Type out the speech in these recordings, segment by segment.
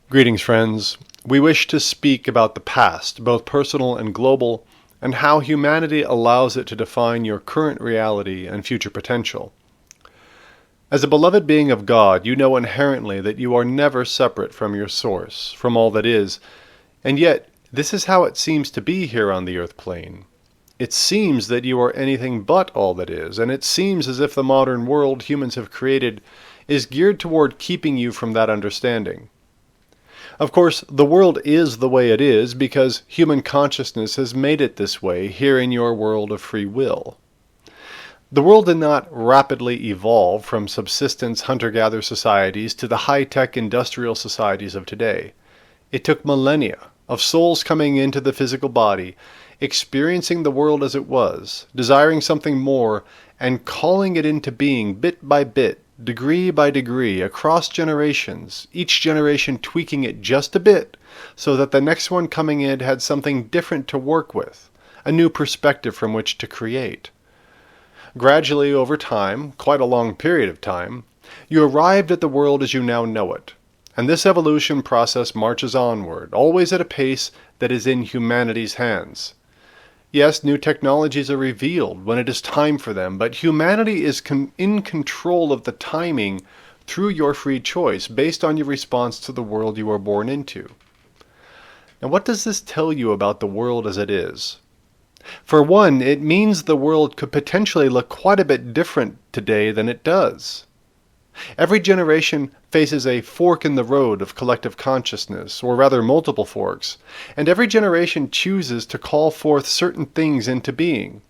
Greetings, friends. We wish to speak about the past, both personal and global, and how humanity allows it to define your current reality and future potential. As a beloved being of God, you know inherently that you are never separate from your source, from all that is, and yet this is how it seems to be here on the earth plane. It seems that you are anything but all that is, and it seems as if the modern world humans have created is geared toward keeping you from that understanding. Of course, the world is the way it is because human consciousness has made it this way here in your world of free will. The world did not rapidly evolve from subsistence hunter-gatherer societies to the high-tech industrial societies of today. It took millennia of souls coming into the physical body, experiencing the world as it was, desiring something more, and calling it into being bit by bit, degree by degree, across generations, each generation tweaking it just a bit so that the next one coming in had something different to work with, a new perspective from which to create. Gradually, over time, quite a long period of time, you arrived at the world as you now know it, and this evolution process marches onward, always at a pace that is in humanity's hands. Yes, new technologies are revealed when it is time for them, but humanity is in control of the timing through your free choice based on your response to the world you are born into. Now, what does this tell you about the world as it is? For one, it means the world could potentially look quite a bit different today than it does. Every generation faces a fork in the road of collective consciousness, or rather multiple forks, and every generation chooses to call forth certain things into being.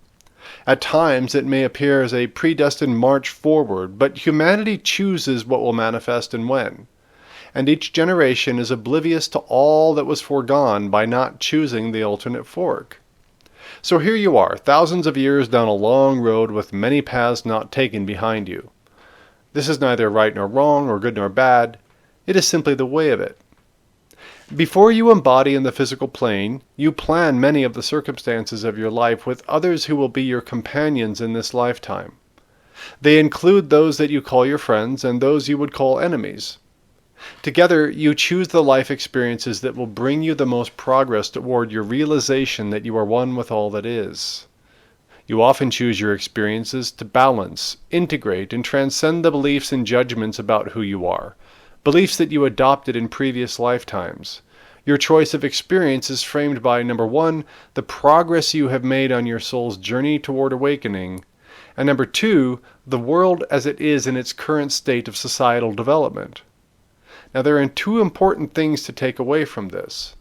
At times it may appear as a predestined march forward, but humanity chooses what will manifest and when, and each generation is oblivious to all that was foregone by not choosing the alternate fork. So here you are, thousands of years down a long road with many paths not taken behind you. This is neither right nor wrong, or good nor bad. It is simply the way of it. Before you embody in the physical plane, you plan many of the circumstances of your life with others who will be your companions in this lifetime. They include those that you call your friends and those you would call enemies. Together, you choose the life experiences that will bring you the most progress toward your realization that you are one with all that is. You often choose your experiences to balance, integrate, and transcend the beliefs and judgments about who you are, beliefs that you adopted in previous lifetimes. Your choice of experience is framed by, number one, the progress you have made on your soul's journey toward awakening, and number two, the world as it is in its current state of societal development. Now, there are two important things to take away from this.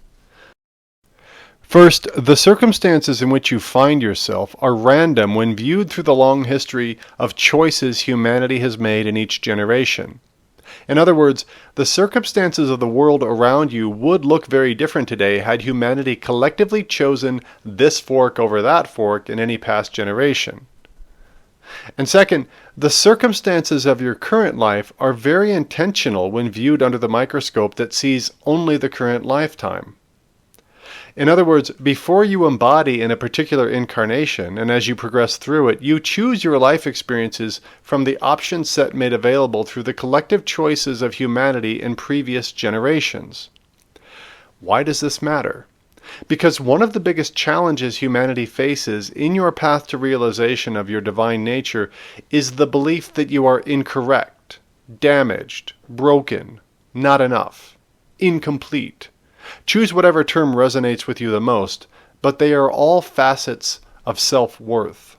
First, the circumstances in which you find yourself are random when viewed through the long history of choices humanity has made in each generation. In other words, the circumstances of the world around you would look very different today had humanity collectively chosen this fork over that fork in any past generation. And second, the circumstances of your current life are very intentional when viewed under the microscope that sees only the current lifetime. In other words, before you embody in a particular incarnation, and as you progress through it, you choose your life experiences from the option set made available through the collective choices of humanity in previous generations. Why does this matter? Because one of the biggest challenges humanity faces in your path to realization of your divine nature is the belief that you are incorrect, damaged, broken, not enough, incomplete. Choose whatever term resonates with you the most, but they are all facets of self-worth.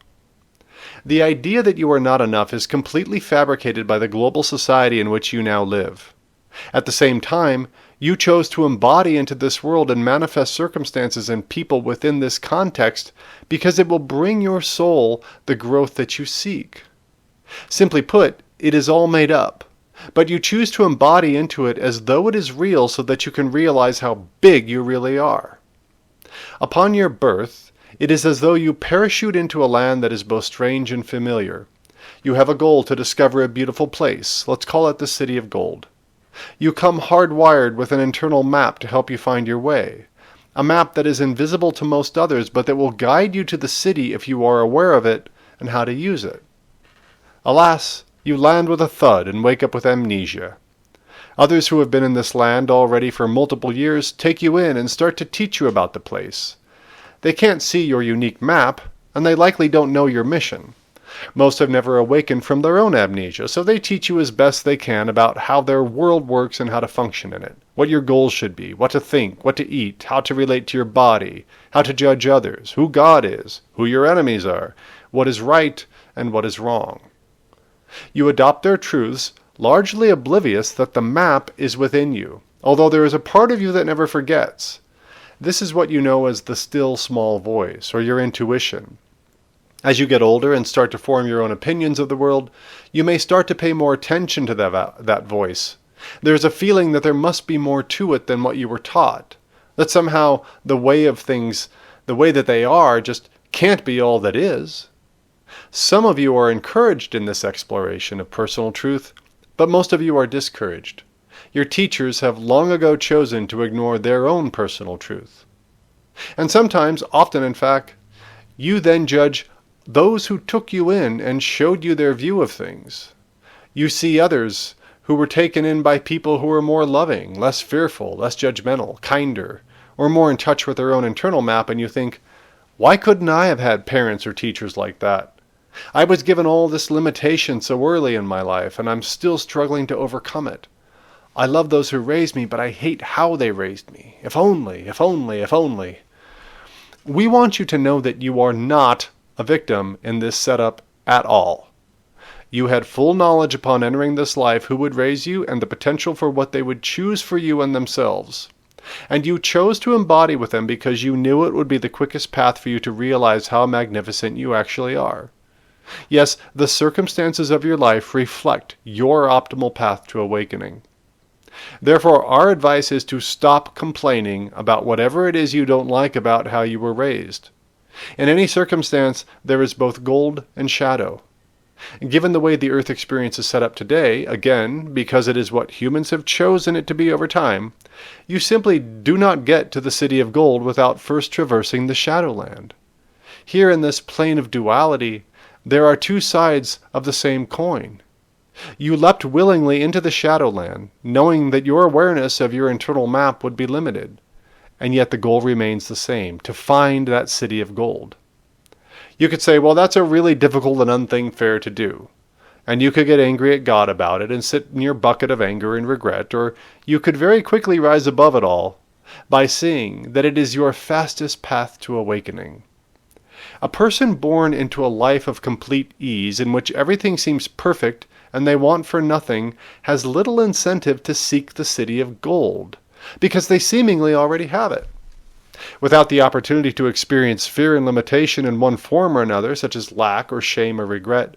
The idea that you are not enough is completely fabricated by the global society in which you now live. At the same time, you chose to embody into this world and manifest circumstances and people within this context because it will bring your soul the growth that you seek. Simply put, it is all made up. But you choose to embody into it as though it is real so that you can realize how big you really are. Upon your birth, it is as though you parachute into a land that is both strange and familiar. You have a goal to discover a beautiful place. Let's call it the City of Gold. You come hardwired with an internal map to help you find your way. A map that is invisible to most others, but that will guide you to the city if you are aware of it and how to use it. Alas, you land with a thud and wake up with amnesia. Others who have been in this land already for multiple years take you in and start to teach you about the place. They can't see your unique map, and they likely don't know your mission. Most have never awakened from their own amnesia, so they teach you as best they can about how their world works and how to function in it, what your goals should be, what to think, what to eat, how to relate to your body, how to judge others, who God is, who your enemies are, what is right and what is wrong. You adopt their truths, largely oblivious that the map is within you, although there is a part of you that never forgets. This is what you know as the still small voice, or your intuition. As you get older and start to form your own opinions of the world, you may start to pay more attention to that voice. There's a feeling that there must be more to it than what you were taught, that somehow the way of things, the way that they are, just can't be all that is. Some of you are encouraged in this exploration of personal truth, but most of you are discouraged. Your teachers have long ago chosen to ignore their own personal truth. And sometimes, often in fact, you then judge those who took you in and showed you their view of things. You see others who were taken in by people who were more loving, less fearful, less judgmental, kinder, or more in touch with their own internal map, and you think, why couldn't I have had parents or teachers like that? I was given all this limitation so early in my life, and I'm still struggling to overcome it. I love those who raised me, but I hate how they raised me. If only, if only, if only. We want you to know that you are not a victim in this setup at all. You had full knowledge upon entering this life who would raise you and the potential for what they would choose for you and themselves. And you chose to embody with them because you knew it would be the quickest path for you to realize how magnificent you actually are. Yes, the circumstances of your life reflect your optimal path to awakening. Therefore, our advice is to stop complaining about whatever it is you don't like about how you were raised. In any circumstance, there is both gold and shadow. Given the way the Earth experience is set up today, again, because it is what humans have chosen it to be over time, you simply do not get to the city of gold without first traversing the Shadowland. Here in this plane of duality, there are two sides of the same coin. You leapt willingly into the Shadowland, knowing that your awareness of your internal map would be limited. And yet the goal remains the same, to find that city of gold. You could say, well, that's a really difficult and unfair to do. And you could get angry at God about it and sit in your bucket of anger and regret, or you could very quickly rise above it all by seeing that it is your fastest path to awakening. A person born into a life of complete ease in which everything seems perfect and they want for nothing has little incentive to seek the city of gold, because they seemingly already have it. Without the opportunity to experience fear and limitation in one form or another, such as lack or shame or regret,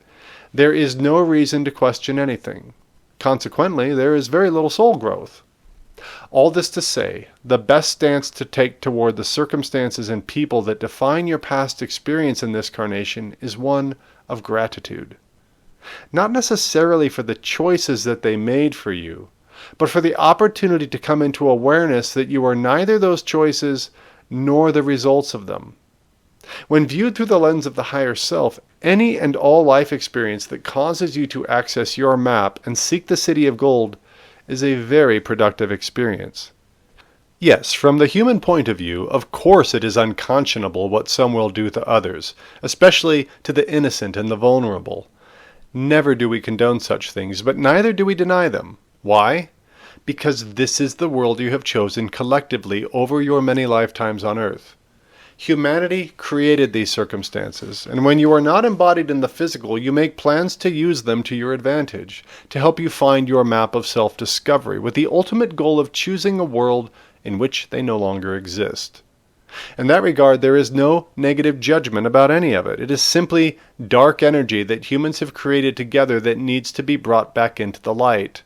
there is no reason to question anything. Consequently, there is very little soul growth. All this to say, the best stance to take toward the circumstances and people that define your past experience in this carnation is one of gratitude. Not necessarily for the choices that they made for you, but for the opportunity to come into awareness that you are neither those choices nor the results of them. When viewed through the lens of the higher self, any and all life experience that causes you to access your map and seek the city of gold is a very productive experience. Yes, from the human point of view, of course it is unconscionable what some will do to others, especially to the innocent and the vulnerable. Never do we condone such things, but neither do we deny them. Why? Because this is the world you have chosen collectively over your many lifetimes on earth. Humanity created these circumstances, and when you are not embodied in the physical, you make plans to use them to your advantage, to help you find your map of self-discovery, with the ultimate goal of choosing a world in which they no longer exist. In that regard, there is no negative judgment about any of it. It is simply dark energy that humans have created together that needs to be brought back into the light.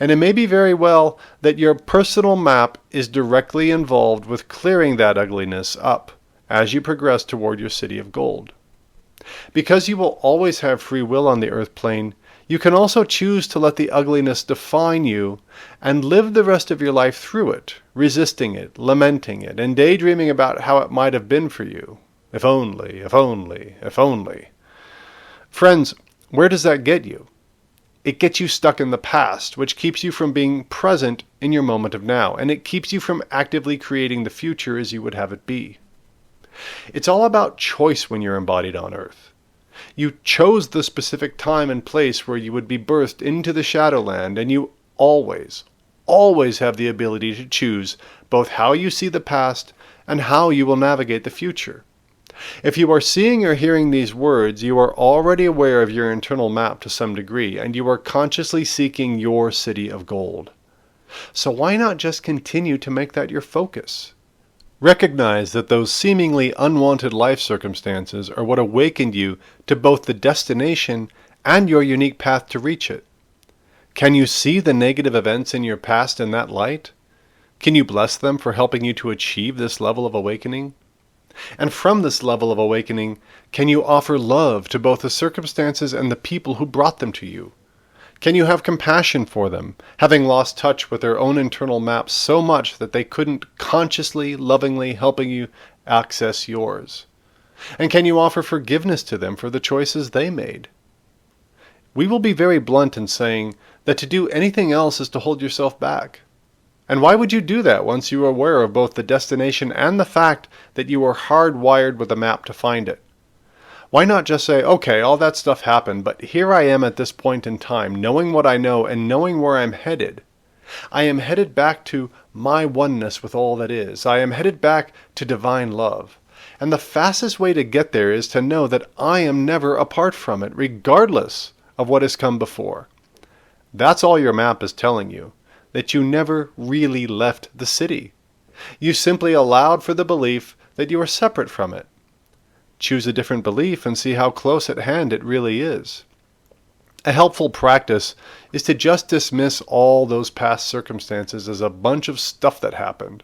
And it may be very well that your personal map is directly involved with clearing that ugliness up as you progress toward your city of gold. Because you will always have free will on the earth plane, you can also choose to let the ugliness define you and live the rest of your life through it, resisting it, lamenting it, and daydreaming about how it might have been for you. If only, if only, if only. Friends, where does that get you? It gets you stuck in the past, which keeps you from being present in your moment of now, and it keeps you from actively creating the future as you would have it be. It's all about choice when you're embodied on Earth. You chose the specific time and place where you would be birthed into the Shadowland, and you always have the ability to choose both how you see the past and how you will navigate the future. If you are seeing or hearing these words, you are already aware of your internal map to some degree, and you are consciously seeking your city of gold. So why not just continue to make that your focus? Recognize that those seemingly unwanted life circumstances are what awakened you to both the destination and your unique path to reach it. Can you see the negative events in your past in that light? Can you bless them for helping you to achieve this level of awakening? And from this level of awakening, can you offer love to both the circumstances and the people who brought them to you? Can you have compassion for them, having lost touch with their own internal maps so much that they couldn't consciously, lovingly helping you access yours? And can you offer forgiveness to them for the choices they made? We will be very blunt in saying that to do anything else is to hold yourself back. And why would you do that once you are aware of both the destination and the fact that you are hardwired with a map to find it? Why not just say, okay, all that stuff happened, but here I am at this point in time, knowing what I know and knowing where I'm headed. I am headed back to my oneness with all that is. I am headed back to divine love. And the fastest way to get there is to know that I am never apart from it, regardless of what has come before. That's all your map is telling you, that you never really left the city. You simply allowed for the belief that you are separate from it. Choose a different belief and see how close at hand it really is. A helpful practice is to just dismiss all those past circumstances as a bunch of stuff that happened.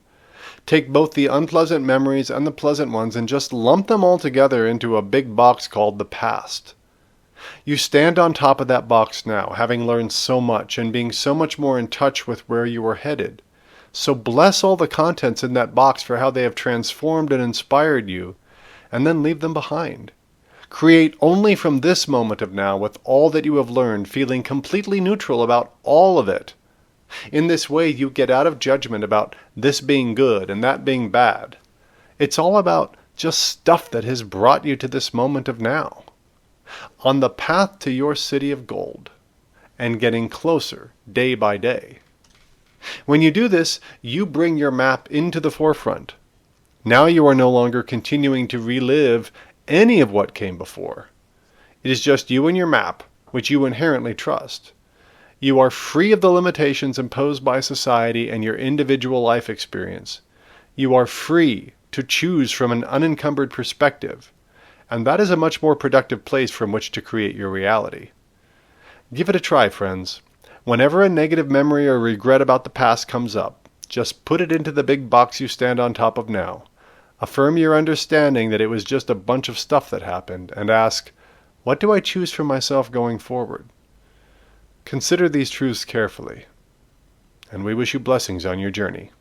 Take both the unpleasant memories and the pleasant ones and just lump them all together into a big box called the past. You stand on top of that box now, having learned so much and being so much more in touch with where you are headed. So bless all the contents in that box for how they have transformed and inspired you, and then leave them behind. Create only from this moment of now with all that you have learned, feeling completely neutral about all of it. In this way, you get out of judgment about this being good and that being bad. It's all about just stuff that has brought you to this moment of now, on the path to your city of gold, and getting closer day by day. When you do this, you bring your map into the forefront. Now you are no longer continuing to relive any of what came before. It is just you and your map, which you inherently trust. You are free of the limitations imposed by society and your individual life experience. You are free to choose from an unencumbered perspective, and that is a much more productive place from which to create your reality. Give it a try, friends. Whenever a negative memory or regret about the past comes up, just put it into the big box you stand on top of now. Affirm your understanding that it was just a bunch of stuff that happened, and ask, what do I choose for myself going forward? Consider these truths carefully, and we wish you blessings on your journey.